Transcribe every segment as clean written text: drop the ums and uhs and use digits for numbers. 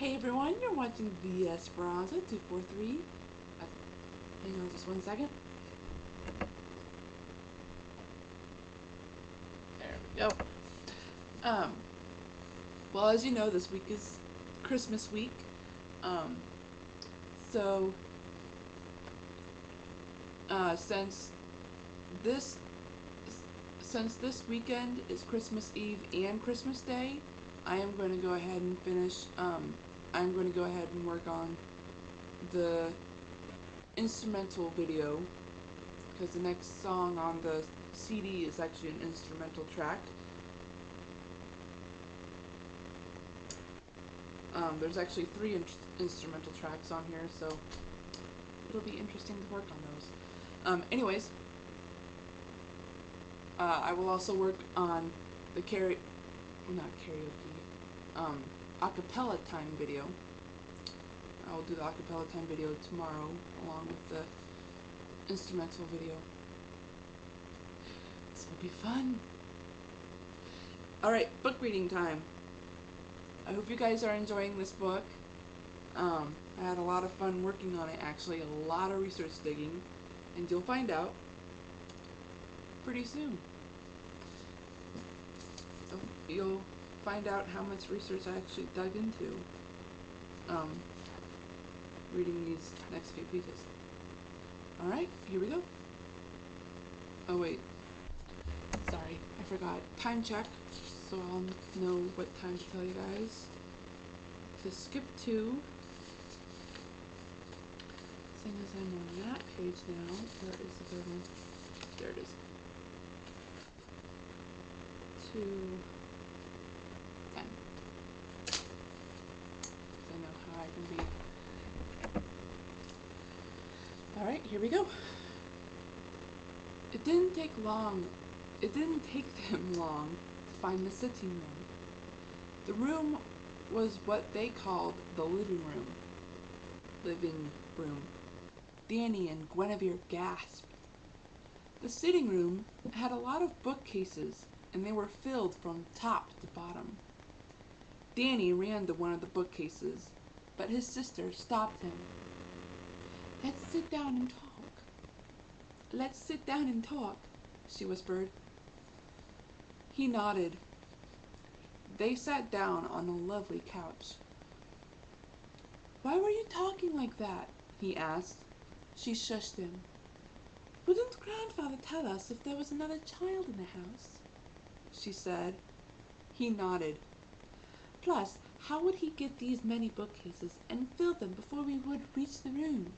Hey everyone, you're watching the Esperanza 243. Hang on just one second. There we go. Well, as you know, this week is Christmas week. So since this weekend is Christmas Eve and Christmas Day, I am going to go ahead and finish. I'm going to go ahead and work on the instrumental video, because the next song on the CD is actually an instrumental track. There's actually 3 instrumental tracks on here, so it'll be interesting to work on those. Anyways, I will also work on the acapella time video. I will do the acapella time video tomorrow along with the instrumental video. This will be fun. Alright, book reading time. I hope you guys are enjoying this book. I had a lot of fun working on it, actually, a lot of research digging, and you'll find out pretty soon. So you'll find out how much research I actually dug into reading these next few pages. Alright, here we go. Oh wait, sorry, I forgot. Time check, so I'll know what time to tell you guys. To skip 2. Seeing as I'm on that page now, where is the third one? There it is. 2, 10. I know how I can be. Alright, here we go. It didn't take them long to find the sitting room. The room was what they called the living room. Danny and Guinevere gasped. The sitting room had a lot of bookcases, and they were filled from top to bottom. Danny ran to one of the bookcases, but his sister stopped him. "Let's sit down and talk. Let's sit down and talk," she whispered. He nodded. They sat down on a lovely couch. "Why were you talking like that?" he asked. She shushed him. "Wouldn't Grandfather tell us if there was another child in the house?" she said. He nodded. "Plus, how would he get these many bookcases and fill them before we would reach the room?"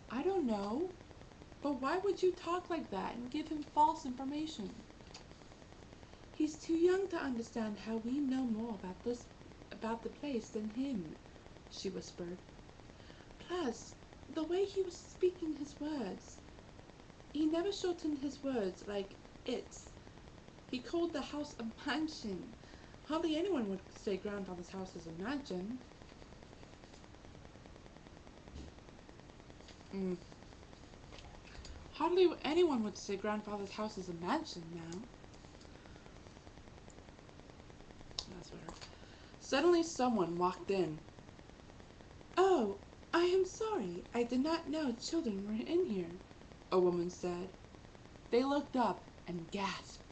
"I don't know. But why would you talk like that and give him false information?" "He's too young to understand how we know more about the place than him," she whispered. "Plus, the way he was speaking his words. He never shortened his words like it's. He called the house a mansion. Hardly anyone would say Grandfather's house is a mansion." Hardly anyone would say Grandfather's house is a mansion now. That's better. Suddenly someone walked in. "Oh, I am sorry. I did not know children were in here," a woman said. They looked up and gasped.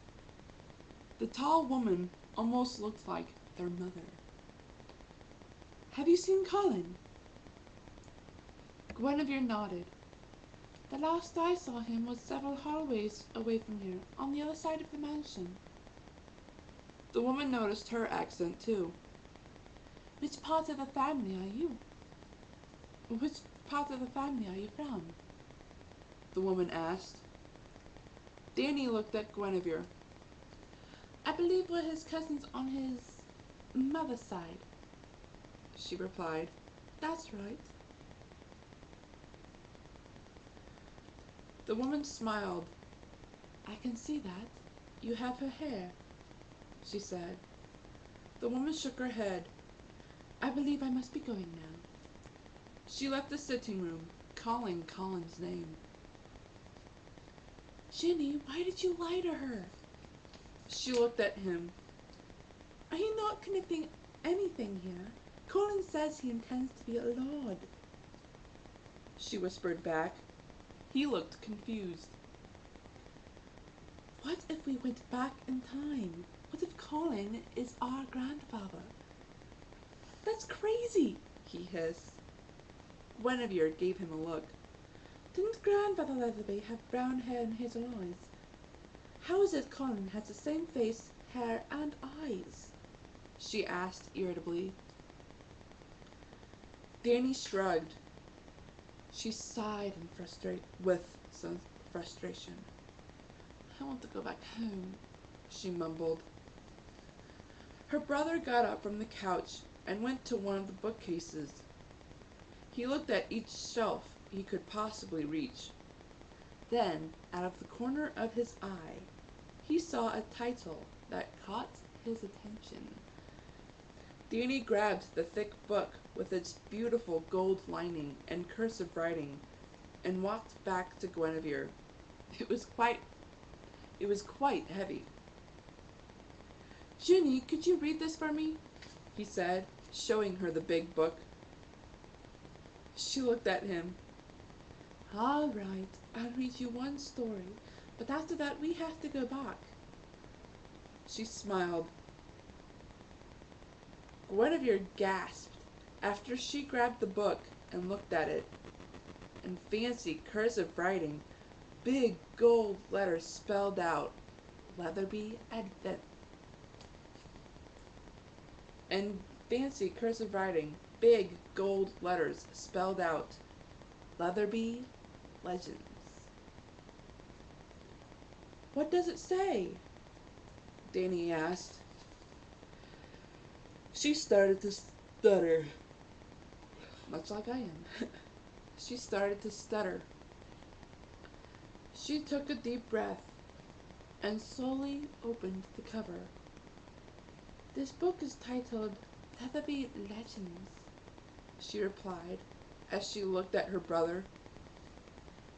The tall woman almost looked like their mother. "Have you seen Colin?" Guinevere nodded. "The last I saw him was several hallways away from here, on the other side of the mansion." The woman noticed her accent too. Which part of the family are you from?" the woman asked. Danny looked at Guinevere. "I believe we're his cousins on his mother's side," she replied. "That's right." The woman smiled. "I can see that. You have her hair," she said. The woman shook her head. "I believe I must be going now." She left the sitting room, calling Colin's name. "Ginny, why did you lie to her?" She looked at him. "Are you not connecting anything here? Colin says he intends to be a lord, she whispered back. He looked confused. What if we went back in time? What if Colin is our grandfather? That's crazy, he hissed. Guinevere gave him a look. Didn't Grandfather Leatherby have brown hair and hazel eyes? How is it Colin has the same face, hair, and eyes? She asked irritably. Danny shrugged. She sighed with some frustration. I want to go back home, she mumbled. Her brother got up from the couch and went to one of the bookcases. He looked at each shelf he could possibly reach. Then, out of the corner of his eye, he saw a title that caught his attention. Danny grabbed the thick book with its beautiful gold lining and cursive writing and walked back to Guinevere. It was quite heavy. Ginny, could you read this for me? He said, showing her the big book. She looked at him. All right, I'll read you one story, but after that we have to go back. She smiled. Guinevere gasped after she grabbed the book and looked at it. In fancy cursive writing, big gold letters spelled out Leatherby Advent. In fancy cursive writing, big gold letters spelled out Leatherby Legends. What does it say? Danny asked. She started to stutter. Much like I am. She started to stutter. She took a deep breath and slowly opened the cover. This book is titled Leatherby Legends, she replied as she looked at her brother.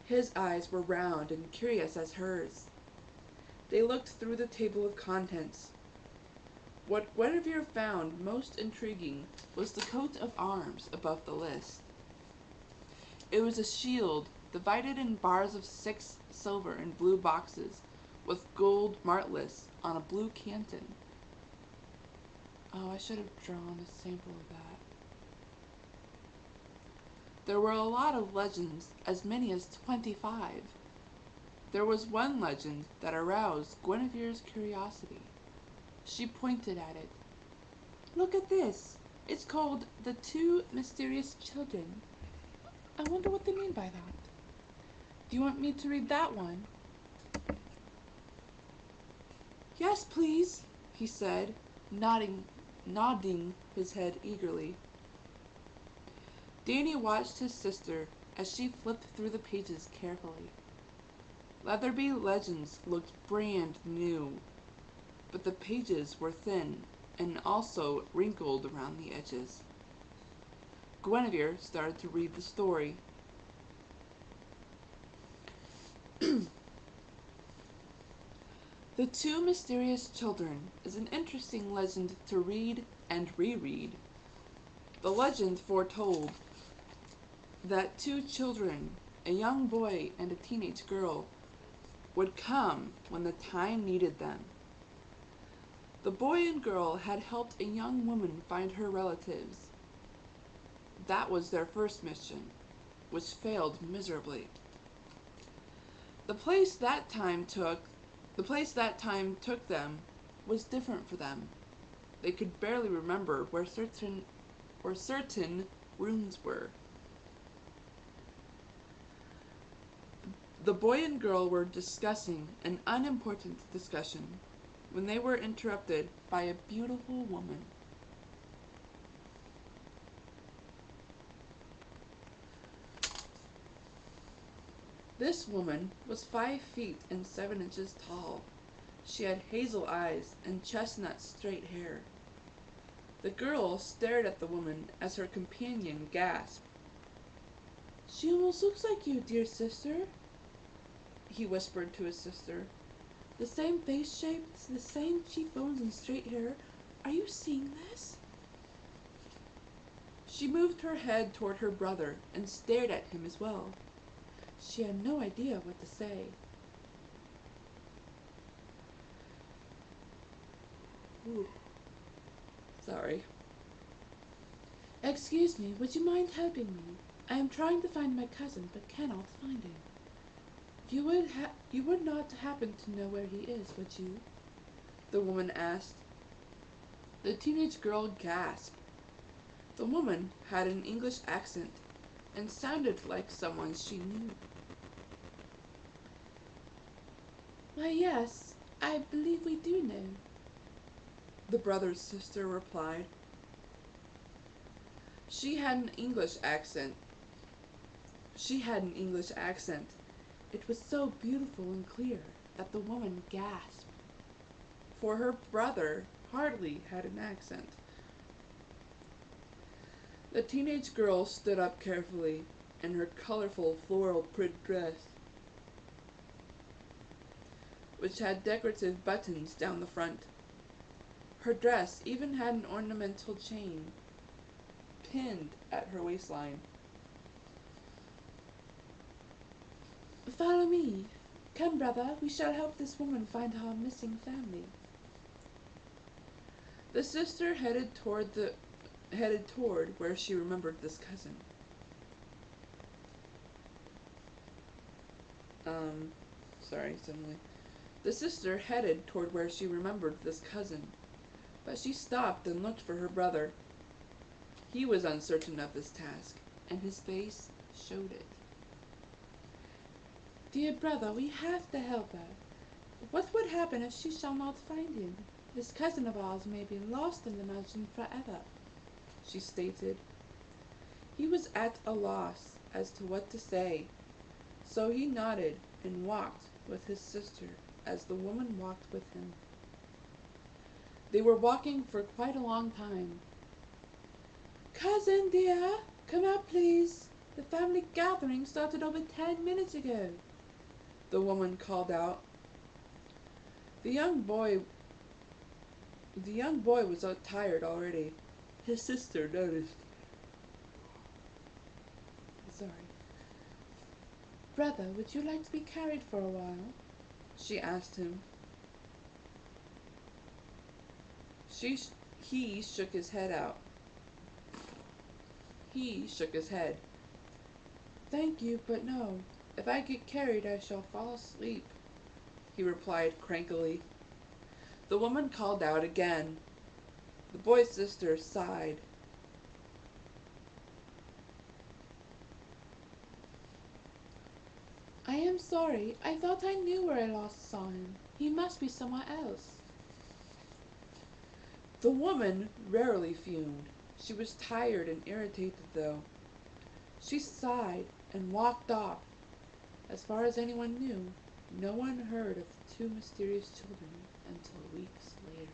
His eyes were round and curious as hers. They looked through the table of contents. What Guinevere found most intriguing was the coat of arms above the list. It was a shield divided in bars of 6 silver and blue boxes with gold martlets on a blue canton. Oh, I should have drawn a sample of that. There were a lot of legends, as many as 25. There was one legend that aroused Guinevere's curiosity. She pointed at it. Look at this. It's called The Two Mysterious Children. I wonder what they mean by that. Do you want me to read that one? Yes, please, he said, nodding his head eagerly. Danny watched his sister as she flipped through the pages carefully. Leatherby Legends looked brand new, but the pages were thin and also wrinkled around the edges. Guinevere started to read the story. The Two Mysterious Children is an interesting legend to read and reread. The legend foretold that 2 children, a young boy and a teenage girl, would come when the time needed them. The boy and girl had helped a young woman find her relatives. That was their first mission, which failed miserably. The place that time took them was different for them. They could barely remember where certain rooms were. The boy and girl were discussing an unimportant discussion when they were interrupted by a beautiful woman. This woman was 5 feet and 7 inches tall. She had hazel eyes and chestnut straight hair. The girl stared at the woman as her companion gasped. She almost looks like you, dear sister, he whispered to his sister. The same face shape, the same cheekbones and straight hair. Are you seeing this? She moved her head toward her brother and stared at him as well. She had no idea what to say. Ooh. Sorry. Excuse me, would you mind helping me? I am trying to find my cousin, but cannot find him. You would not happen to know where he is, would you? The woman asked. The teenage girl gasped. The woman had an English accent and sounded like someone she knew. Why, yes, I believe we do know, the brother's sister replied. She had an English accent. It was so beautiful and clear that the woman gasped, for her brother hardly had an accent. The teenage girl stood up carefully in her colorful floral print dress, which had decorative buttons down the front. Her dress even had an ornamental chain pinned at her waistline. Follow me. Come, brother, we shall help this woman find her missing family. The sister headed toward where she remembered this cousin. The sister headed toward where she remembered this cousin, but she stopped and looked for her brother. He was uncertain of this task, and his face showed it. Dear brother, we have to help her. What would happen if she shall not find him? This cousin of ours may be lost in the mansion forever, she stated. He was at a loss as to what to say, so he nodded and walked with his sister as the woman walked with him. They were walking for quite a long time. Cousin dear, come out please. The family gathering started over 10 minutes ago, the woman called out. The young boy was tired already. His sister noticed. Sorry. Brother, would you like to be carried for a while? She asked him. He shook his head. Thank you, but no. If I get carried, I shall fall asleep, he replied crankily. The woman called out again. The boy's sister sighed. I am sorry. I thought I knew where I last saw him. He must be somewhere else. The woman rarely fumed. She was tired and irritated, though. She sighed and walked off. As far as anyone knew, no one heard of the two mysterious children until weeks later.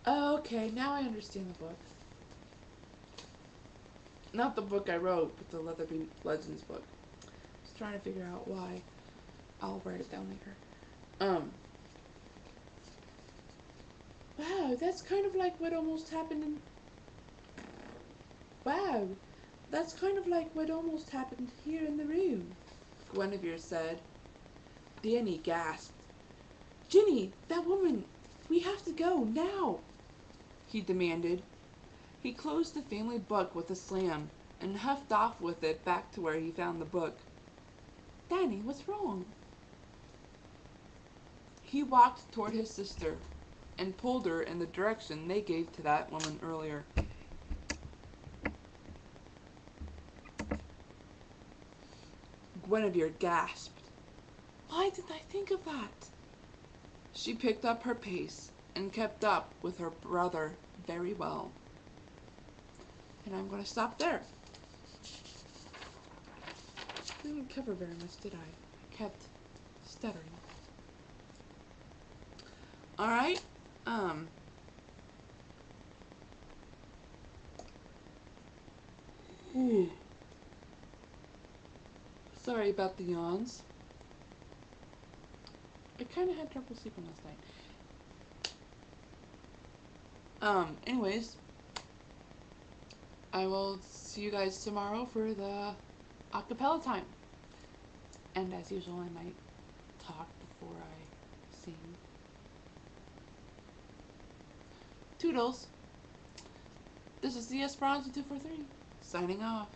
Okay, now I understand the book. Not the book I wrote, but the Leatherby Legends book. I was trying to figure out why. I'll write it down later. Wow, that's kind of like what almost happened in... Wow, that's kind of like what almost happened here in the room, Guinevere said. Danny gasped. Ginny, that woman, we have to go, now, he demanded. He closed the family book with a slam and huffed off with it back to where he found the book. Danny, what's wrong? He walked toward his sister and pulled her in the direction they gave to that woman earlier. Guinevere gasped. Why didn't I think of that? She picked up her pace and kept up with her brother very well. And I'm going to stop there. I didn't cover very much, did I? I kept stuttering. Alright, ooh. Sorry about the yawns. I kind of had trouble sleeping last night. Anyways, I will see you guys tomorrow for the acapella time. And as usual, I might talk before I sing. Toodles. This is the Esperanza 243, signing off.